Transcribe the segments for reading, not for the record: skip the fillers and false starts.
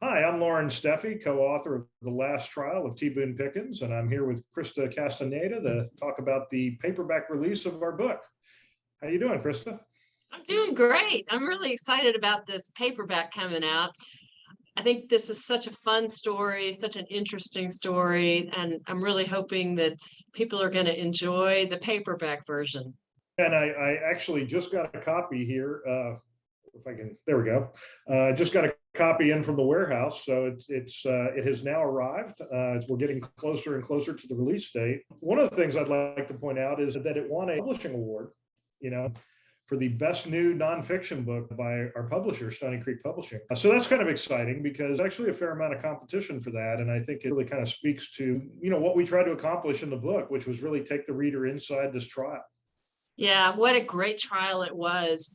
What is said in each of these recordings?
Hi, I'm Loren Steffi, co-author of The Last Trial of T. Boone Pickens, and I'm here with Chrysta Castaneda to talk about the paperback release of our book. How you doing, Chrysta? I'm doing great. I'm really excited about this paperback coming out. I think this is such a fun story, such an interesting story, and I'm really hoping that people are going to enjoy the paperback version. And I actually just got a copy here. If I can, there we go. Just got a copy in from the warehouse, so it has now arrived. We're getting closer and closer to the release date. One of the things I'd like to point out is that it won a publishing award. You know, for the best new nonfiction book by our publisher, Stony Creek Publishing. So that's kind of exciting because there's actually a fair amount of competition for that. And I think it really kind of speaks to, what we tried to accomplish in the book, which was really take the reader inside this trial. Yeah, what a great trial it was.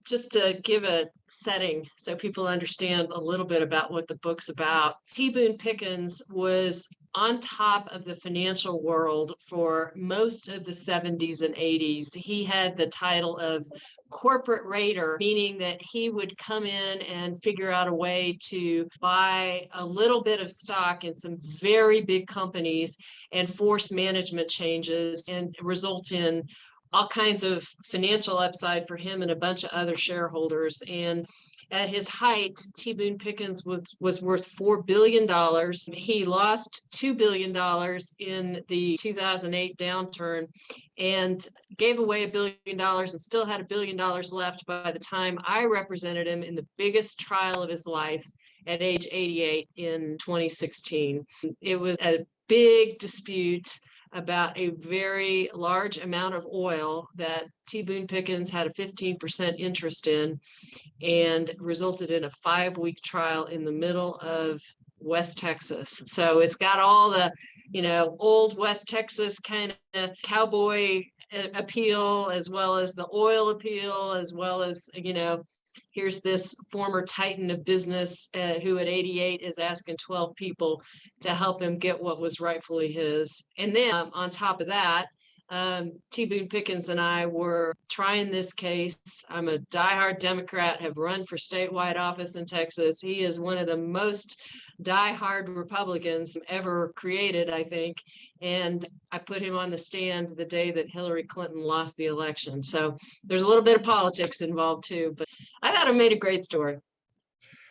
Just to give a setting so people understand a little bit about what the book's about, T. Boone Pickens was on top of the financial world for most of the 70s and 80s. He had the title of corporate raider, meaning that he would come in and figure out a way to buy a little bit of stock in some very big companies and force management changes and result in all kinds of financial upside for him and a bunch of other shareholders. And at his height, T. Boone Pickens was worth $4 billion. He lost $2 billion in the 2008 downturn and gave away $1 billion and still had $1 billion left by the time I represented him in the biggest trial of his life at age 88 in 2016. It was a big dispute about a very large amount of oil that T. Boone Pickens had a 15% interest in, and resulted in a 5-week trial in the middle of West Texas. So it's got all the, old West Texas kind of cowboy appeal, as well as the oil appeal, as well as, here's this former titan of business who at 88 is asking 12 people to help him get what was rightfully his. And then on top of that, T. Boone Pickens and I were trying this case. I'm a diehard Democrat, have run for statewide office in Texas. He is one of the most diehard Republicans ever created, I think. And I put him on the stand the day that Hillary Clinton lost the election. So there's a little bit of politics involved too, but I thought it made a great story.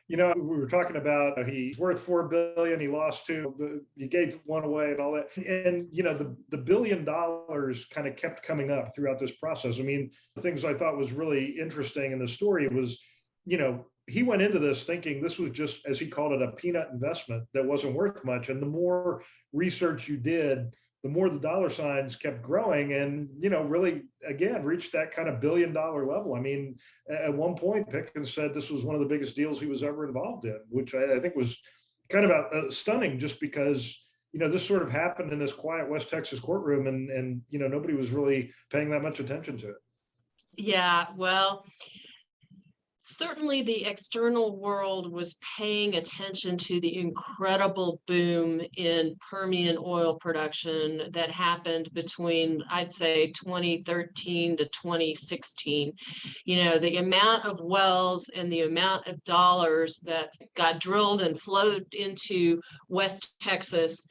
We were talking about he's worth $4 billion. He lost two. He gave one away and all that. And the $1 billion kind of kept coming up throughout this process. I mean, the things I thought was really interesting in the story was, he went into this thinking this was just, as he called it, a peanut investment that wasn't worth much. And the more research you did, the more the dollar signs kept growing and, really, again, reached that kind of $1 billion level. I mean, at one point, Pickens said this was one of the biggest deals he was ever involved in, which I think was kind of stunning just because, this sort of happened in this quiet West Texas courtroom and nobody was really paying that much attention to it. Yeah, well, certainly the external world was paying attention to the incredible boom in Permian oil production that happened between, I'd say, 2013 to 2016. The amount of wells and the amount of dollars that got drilled and flowed into West Texas.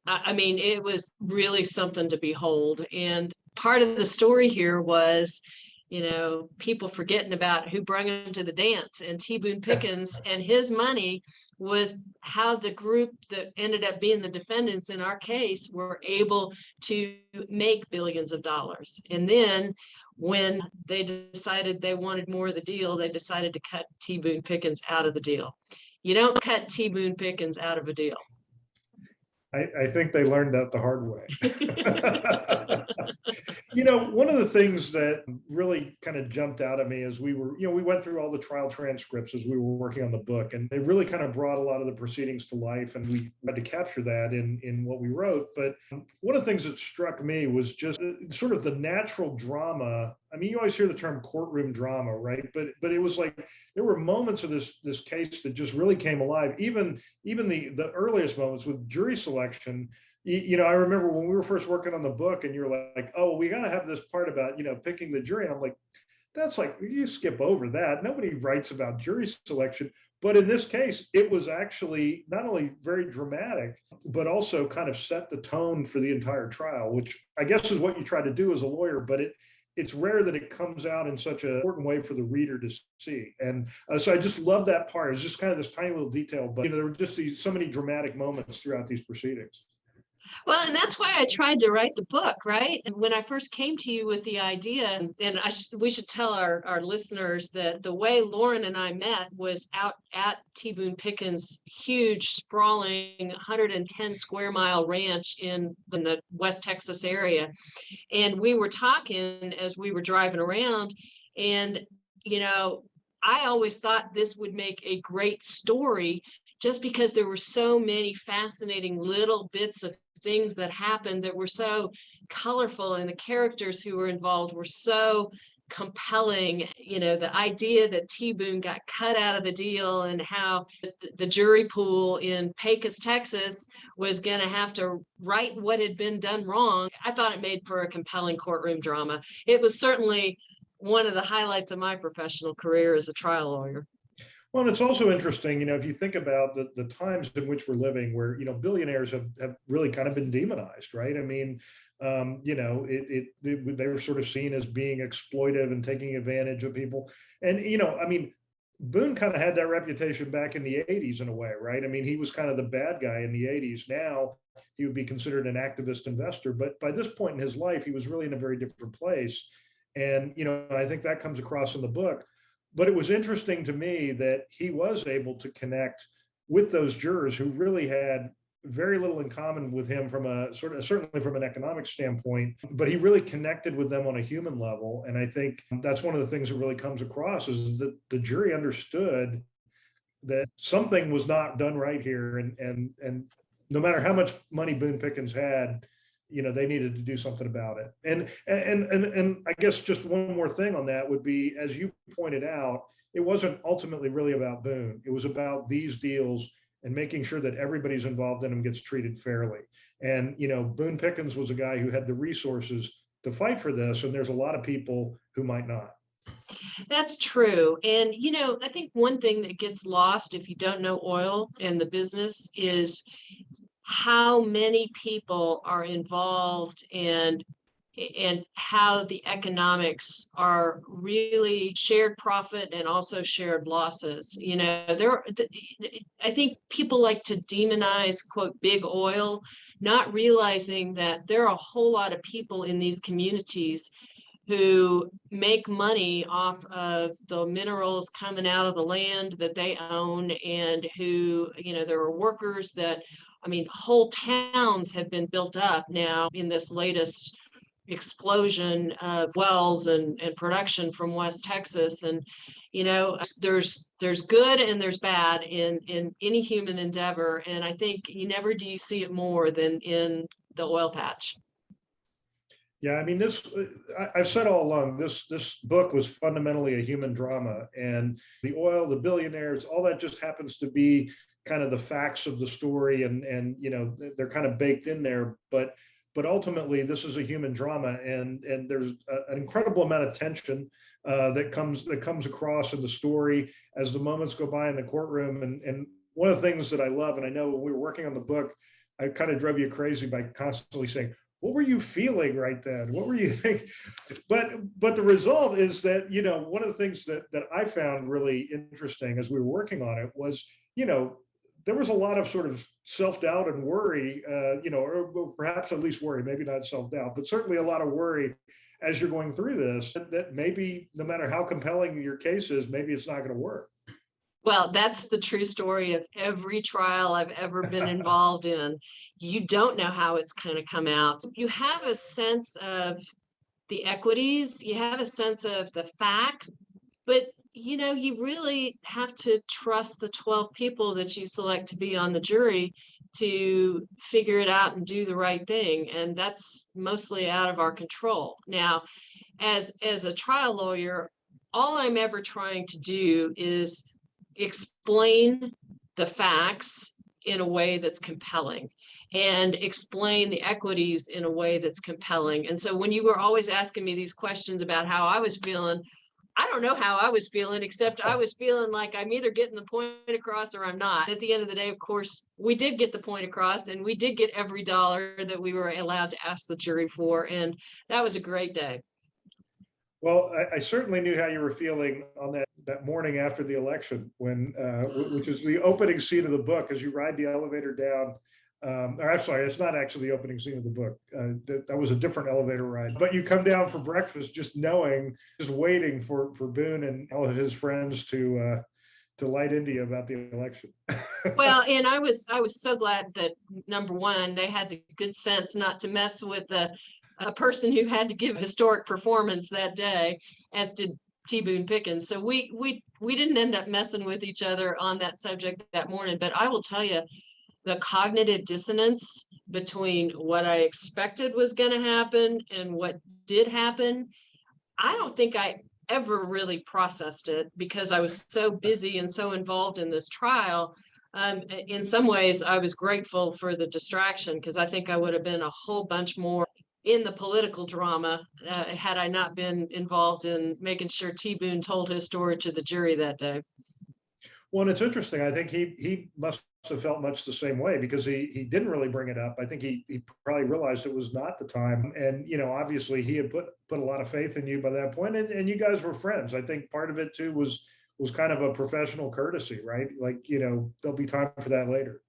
I mean, it was really something to behold. And part of the story here was, people forgetting about who brought him to the dance. And T. Boone Pickens and his money was how the group that ended up being the defendants in our case were able to make billions of dollars. And then when they decided they wanted more of the deal, they decided to cut T. Boone Pickens out of the deal. You don't cut T. Boone Pickens out of a deal. I think they learned that the hard way. One of the things that really kind of jumped out at me as we went through all the trial transcripts as we were working on the book, and it really kind of brought a lot of the proceedings to life, and we had to capture that in what we wrote. But one of the things that struck me was just sort of the natural drama. I mean, you always hear the term courtroom drama, right? But it was like there were moments of this case that just really came alive. Even the earliest moments with jury selection. I remember when we were first working on the book and you're like, oh, we got to have this part about, picking the jury. And I'm like, that's like, you skip over that. Nobody writes about jury selection. But in this case, it was actually not only very dramatic, but also kind of set the tone for the entire trial, which I guess is what you try to do as a lawyer, but it's rare that it comes out in such an important way for the reader to see. And so I just love that part. It's just kind of this tiny little detail, but there were just so many dramatic moments throughout these proceedings. Well, and that's why I tried to write the book, right? And when I first came to you with the idea, and we should tell our listeners that the way Loren and I met was out at T. Boone Pickens' huge, sprawling 110 square mile ranch in the West Texas area. And we were talking as we were driving around, and, I always thought this would make a great story just because there were so many fascinating little bits of things that happened that were so colorful, and the characters who were involved were so compelling. The idea that T. Boone got cut out of the deal, and how the jury pool in Pecos, Texas was going to have to right what had been done wrong. I thought it made for a compelling courtroom drama. It was certainly one of the highlights of my professional career as a trial lawyer. Well, and it's also interesting, if you think about the times in which we're living, where, billionaires have really kind of been demonized, right? I mean, they were sort of seen as being exploitive and taking advantage of people. And, I mean, Boone kind of had that reputation back in the 80s in a way, right? I mean, he was kind of the bad guy in the 80s. Now he would be considered an activist investor. But by this point in his life, he was really in a very different place. And, I think that comes across in the book. But it was interesting to me that he was able to connect with those jurors who really had very little in common with him from certainly from an economic standpoint, but he really connected with them on a human level. And I think that's one of the things that really comes across, is that the jury understood that something was not done right here. And no matter how much money Boone Pickens had, they needed to do something about it. And I guess just one more thing on that would be, as you pointed out, it wasn't ultimately really about Boone. It was about these deals and making sure that everybody's involved in them gets treated fairly. And, Boone Pickens was a guy who had the resources to fight for this, and there's a lot of people who might not. That's true. And, I think one thing that gets lost if you don't know oil and the business is how many people are involved, and how the economics are really shared profit and also shared losses. I think people like to demonize, quote, big oil, not realizing that there are a whole lot of people in these communities who make money off of the minerals coming out of the land that they own, and who, there are workers that, whole towns have been built up now in this latest explosion of wells and production from West Texas. And, there's good and there's bad in any human endeavor. And I think never do you see it more than in the oil patch. Yeah, I mean, I've said all along, this book was fundamentally a human drama, and the oil, the billionaires, all that just happens to be kind of the facts of the story, and they're kind of baked in there. But ultimately, this is a human drama, and there's an incredible amount of tension that comes across in the story as the moments go by in the courtroom. And one of the things that I love, and I know when we were working on the book, I kind of drove you crazy by constantly saying, what were you feeling right then? What were you thinking? But the result is that, one of the things that I found really interesting as we were working on it was, there was a lot of sort of self-doubt and worry, or perhaps at least worry, maybe not self-doubt, but certainly a lot of worry as you're going through this, that maybe no matter how compelling your case is, maybe it's not going to work. Well, that's the true story of every trial I've ever been involved in. You don't know how it's going to come out. You have a sense of the equities, you have a sense of the facts, but you really have to trust the 12 people that you select to be on the jury to figure it out and do the right thing. And that's mostly out of our control. Now, as a trial lawyer, all I'm ever trying to do is explain the facts in a way that's compelling, and explain the equities in a way that's compelling. And so when you were always asking me these questions about how I was feeling, I don't know how I was feeling, except I was feeling like I'm either getting the point across or I'm not. At the end of the day, of course, we did get the point across, and we did get every dollar that we were allowed to ask the jury for. And that was a great day. Well, I certainly knew how you were feeling on that morning after the election, which is the opening scene of the book, as you ride the elevator down. Or I'm sorry, it's not actually the opening scene of the book. That was a different elevator ride. But you come down for breakfast, just waiting for Boone and all of his friends to light into you about the election. Well, and I was so glad that, number one, they had the good sense not to mess with a person who had to give a historic performance that day, as did T. Boone Pickens. So we didn't end up messing with each other on that subject that morning. But I will tell you, the cognitive dissonance between what I expected was going to happen and what did happen, I don't think I ever really processed it, because I was so busy and so involved in this trial. In some ways, I was grateful for the distraction, because I think I would have been a whole bunch more in the political drama had I not been involved in making sure T. Boone told his story to the jury that day. Well, and it's interesting. I think he must have felt much the same way, because he didn't really bring it up. I think he probably realized it was not the time. And, obviously he had put a lot of faith in you by that point, and you guys were friends. I think part of it too was kind of a professional courtesy, right? Like, there'll be time for that later.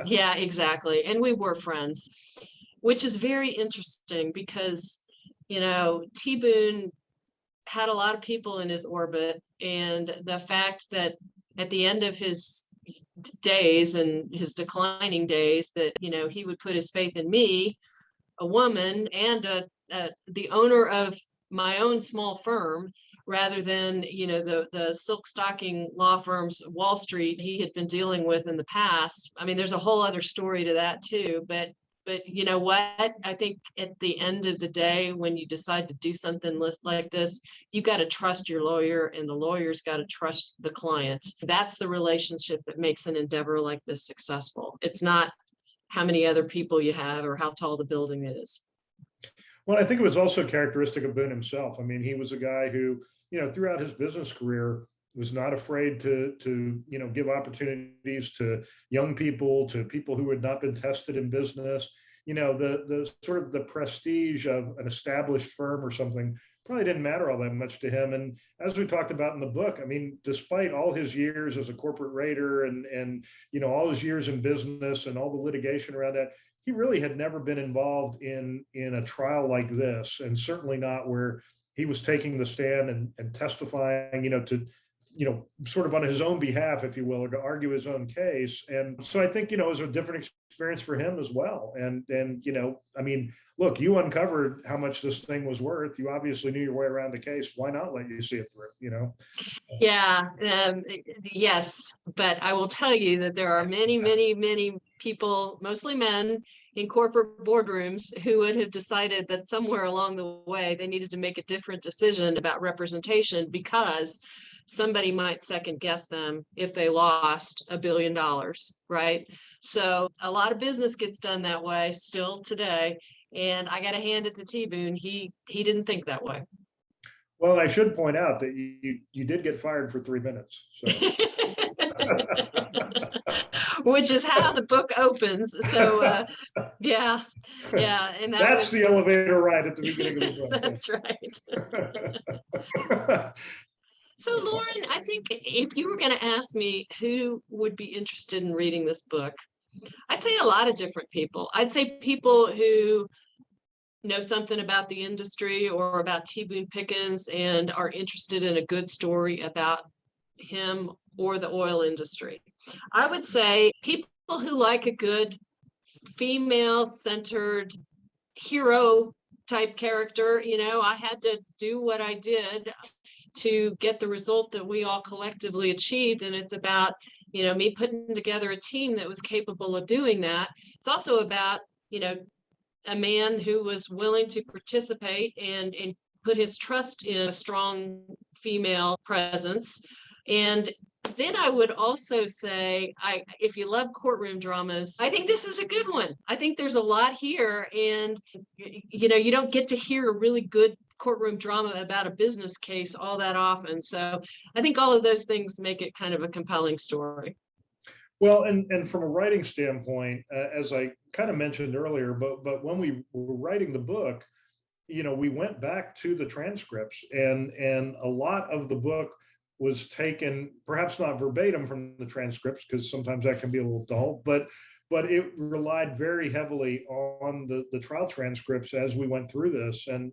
Yeah, exactly. And we were friends, which is very interesting, because, T. Boone had a lot of people in his orbit, and the fact that at the end of his days and his declining days, that he would put his faith in me, a woman, and the owner of my own small firm, rather than the silk stocking law firms, Wall Street, he had been dealing with in the past. I mean, there's a whole other story to that too, but you know what? I think at the end of the day, when you decide to do something like this, you got to trust your lawyer, and the lawyer's got to trust the client. That's the relationship that makes an endeavor like this successful. It's not how many other people you have or how tall the building is. Well, I think it was also characteristic of Boone himself. I mean, he was a guy who, throughout his business career, was not afraid to give opportunities to young people, to people who had not been tested in business. The sort of the prestige of an established firm or something probably didn't matter all that much to him. And as we talked about in the book, I mean, despite all his years as a corporate raider and all his years in business and all the litigation around that, he really had never been involved in a trial like this, and certainly not where he was taking the stand and testifying, to sort of on his own behalf, if you will, or to argue his own case. And so I think, it was a different experience for him as well. And I mean, look, you uncovered how much this thing was worth. You obviously knew your way around the case. Why not let you see it through, Yeah, yes. But I will tell you that there are many, many, many people, mostly men, in corporate boardrooms who would have decided that somewhere along the way they needed to make a different decision about representation, because somebody might second guess them if they lost $1 billion, right? So a lot of business gets done that way still today. And I got to hand it to T. Boone. He didn't think that way. Well, I should point out that you did get fired for 3 minutes. So. Which is how the book opens. So yeah. And that's the elevator ride at the beginning of the book. That's right. So Loren, I think if you were going to ask me who would be interested in reading this book, I'd say a lot of different people. I'd say people who know something about the industry or about T. Boone Pickens and are interested in a good story about him or the oil industry. I would say people who like a good female-centered hero type character. I had to do what I did to get the result that we all collectively achieved. And it's about, me putting together a team that was capable of doing that. It's also about, a man who was willing to participate and put his trust in a strong female presence. And then I would also say, if you love courtroom dramas, I think this is a good one. I think there's a lot here, and you don't get to hear a really good courtroom drama about a business case all that often. So I think all of those things make it kind of a compelling story. Well, and from a writing standpoint, as I kind of mentioned earlier, but when we were writing the book, we went back to the transcripts, and a lot of the book was taken, perhaps not verbatim from the transcripts, because sometimes that can be a little dull, but it relied very heavily on the trial transcripts as we went through this, so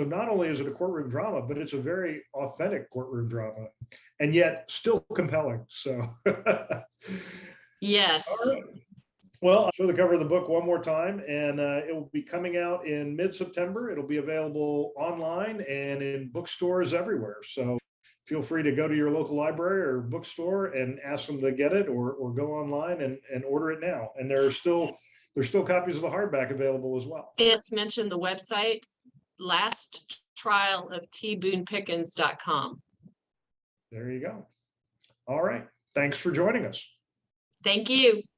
not only is it a courtroom drama, but it's a very authentic courtroom drama, and yet still compelling. So, yes. All right. Well, I'll show the cover of the book one more time, and it will be coming out in mid-September. It'll be available online and in bookstores everywhere. So feel free to go to your local library or bookstore and ask them to get it, or go online and order it now. And there's still copies of the hardback available as well. It's mentioned the website, lasttrialoftboonepickens.com. There you go. All right. Thanks for joining us. Thank you.